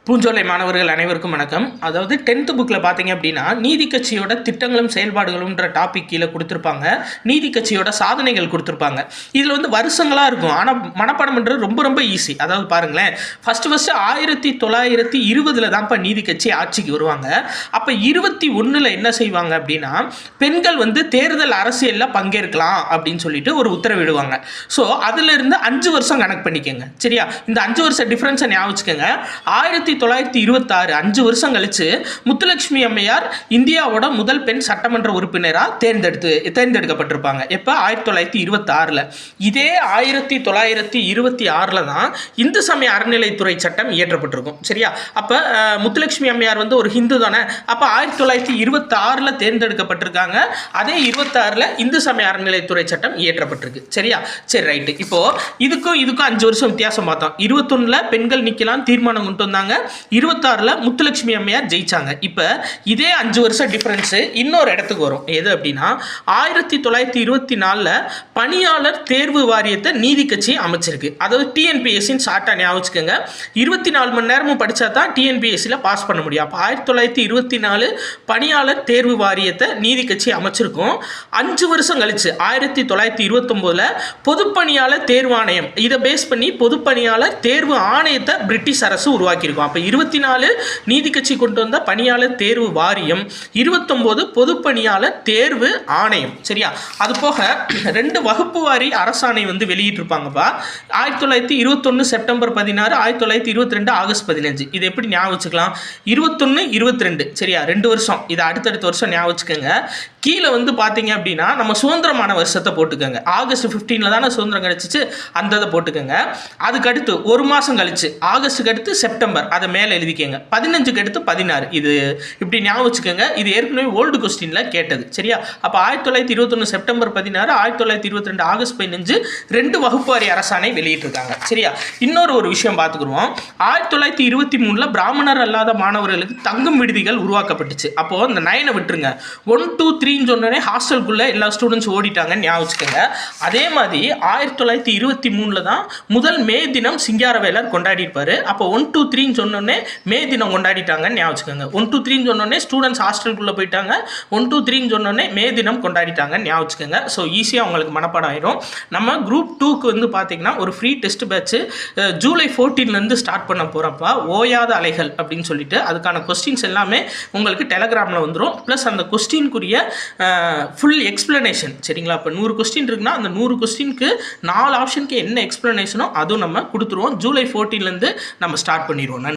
பூஞ்சோலை மாணவர்கள் அனைவருக்கும் வணக்கம். அதாவது 10th புக்கில் பார்த்தீங்க அப்படின்னா நீதி கட்சியோட திட்டங்களும் செயல்பாடுகளும்ன்ற டாபிக் கீழே கொடுத்துருப்பாங்க. நீதி கட்சியோட சாதனைகள் கொடுத்துருப்பாங்க. இதில் வந்து வருஷங்களாக இருக்கும், ஆனால் மனப்பாடம் பண்ணுறது ரொம்ப ரொம்ப ஈஸி. அதாவது பாருங்களேன், ஃபஸ்ட்டு 1920 தான்ப்பா நீதி கட்சி ஆட்சிக்கு வருவாங்க. அப்போ 21 என்ன செய்வாங்க அப்படின்னா, பெண்கள் வந்து தேர்தல் அரசியலில் பங்கேற்கலாம் அப்படின்னு சொல்லிட்டு ஒரு உத்தரவிடுவாங்க. ஸோ அதிலிருந்து 5 வருஷம் கணக்கு பண்ணிக்கோங்க. சரியா? இந்த 5 வருஷம் டிஃப்ரென்ஸை ஞாபகம் வச்சுக்கோங்க. 1926 5 வருஷம் கழிச்சு முத்துலட்சுமி அம்மையார் இந்தியாவோட முதல் பெண் சட்டமன்ற உறுப்பினராக தேர்ந்தெடுக்கப்பட்டிருப்பாங்க. எப்போ? 1926. இதே 1926 தான் இந்து சமய அறநிலைத்துறை சட்டம் இயற்றப்பட்டிருக்கும். சரியா? அப்போ முத்துலட்சுமி அம்மையார் வந்து ஒரு ஹிந்து தானே. அப்போ 1926 தேர்ந்தெடுக்கப்பட்டிருக்காங்க. அதே 26 இந்து சமய அறநிலைத்துறை சட்டம் இயற்றப்பட்டிருக்கு. சரியா? சரி, ரைட்டு. இப்போ இதுக்கும் 5 வருஷம் வித்தியாசம் பார்த்தோம். 21 பெண்கள் நிற்கலாம் தீர்மானம் கொண்டு வந்தாங்க. 26 முத்துலட்சுமி அம்மையார் ஜெயிச்சாங்க. இப்போ இதே 5 வருஷம் டிஃபரன்ஸ் இன்னொரு இடத்துக்கு வரும். எது அப்படின்னா 1924 பணியாளர் தேர்வு வாரியத்தை நீதி கட்சி அமைச்சிருக்கு. அதாவது டிஎன்பிஎஸ்சின்னு ஷார்ட்டாக ஞாபகம் வச்சுக்கோங்க. 24 மணி நேரமும் படித்தா தான் டிஎன்பிஎஸ்சியில் பாஸ் பண்ண முடியும். அப்போ 1924 பணியாளர் தேர்வு வாரியத்தை நீதி கட்சி அமைச்சிருக்கும். 5 வருஷம் கழிச்சு 1929 பொதுப்பணியாளர் தேர்வாணையம், இதை பேஸ் பண்ணி பொதுப்பணியாளர் தேர்வு ஆணையத்தை பிரிட்டிஷ் அரசு உருவாக்கியிருக்கும். அப்போ 24 நீதி கட்சி கொண்டு வந்த பணியாளர் தேர்வு வாரியம், 29 பொதுப்பணியாளர் தேர்வு ஆணையம். சரியா? அது போக 2 வகுப்பு வாரி அரசாணை வந்து வெளியிட்டிருப்பாங்கப்பா. 1921 செப்டம்பர் 16, 1922 ஆகஸ்ட் 15. இது எப்படி ஞாபகம் வச்சுக்கலாம்? 21, 22. சரியா? 2 வருஷம். இது அடுத்தடுத்த வருஷம் ஞாபகம் வச்சுக்கோங்க. கீழே வந்து பார்த்தீங்க அப்படின்னா நம்ம சுதந்திரமான வருஷத்தை போட்டுக்கோங்க. ஆகஸ்ட் 15 தானே சுதந்திரம் கிடைச்சிச்சு, அந்த இதை போட்டுக்கோங்க. அதுக்கு அடுத்து ஒரு மாதம் கழிச்சு ஆகஸ்ட்டுக்கு அடுத்து செப்டம்பர், அதை மேலே எழுதிக்கோங்க. 15க்கு அடுத்து 16. இது இப்படி ஞாபகம் வச்சுக்கோங்க. இது ஏற்கனவே ஓல்டு கொஸ்டினில் கேட்டது. சரியா? அப்போ 1921 செப்டம்பர் 16, 1922 ஆகஸ்ட் 15 2 வகுப்புவாரி அரசாணை வெளியிட்டிருக்காங்க. சரியா? இன்னொரு விஷயம் பார்த்துக்குருவோம். 1923 பிராமணர் அல்லாத மாணவர்களுக்கு தங்கும் விடுதிகள் உருவாக்கப்பட்டுச்சு. அப்போது இந்த 9 விட்டுருங்க. 1, 2, 3 சொன்னோடனே ஹாஸ்டலுக்குள்ளே எல்லா ஸ்டூடெண்ட்ஸ் ஓடிட்டாங்கன்னு ஞாபகம் வச்சுக்கோங்க. அதே மாதிரி 1923 தான் முதல் மே தினம் சிங்காரவேலர் கொண்டாடி இருப்பாரு. அப்போ 1, 2, 3 சொன்னோடனே மே தினம் கொண்டாடிட்டாங்கன்னு ஞாபகம் வச்சுக்கோங்க. 1, 2, 3 சொன்னோடனே ஸ்டூடெண்ட்ஸ் ஹாஸ்டலுக்குள்ளே போயிட்டாங்க. 1, 2, 3 சொன்னோடனே மே தினம் கொண்டாடிட்டாங்கன்னு ஞாபகம் வச்சுக்கோங்க. ஸோ ஈஸியாக உங்களுக்கு மனப்பாடம் ஆயிரும். நம்ம குரூப் 2க்கு வந்து பார்த்தீங்கன்னா ஒரு free test batch July 14 start பண்ண போகிறப்ப ஓயாத அலைகள் அப்படின்னு சொல்லிட்டு அதுக்கான கொஸ்டின்ஸ் எல்லாமே உங்களுக்கு டெலகிராமில் வந்துடும். ப்ளஸ் அந்த கொஸ்டின்குரிய ஃபுல் எக்ஸ்பிளனேஷன். சரிங்களா? இப்போ 100 கொஸ்டின் இருக்குன்னா அந்த 100 கொஸ்டினுக்கு 4 ஆப்ஷனுக்கு என்ன எக்ஸ்பிளனேஷனோ அதுவும் நம்ம கொடுத்துருவோம். ஜூலை 14 நம்ம ஸ்டார்ட் பண்ணிடுவோம்.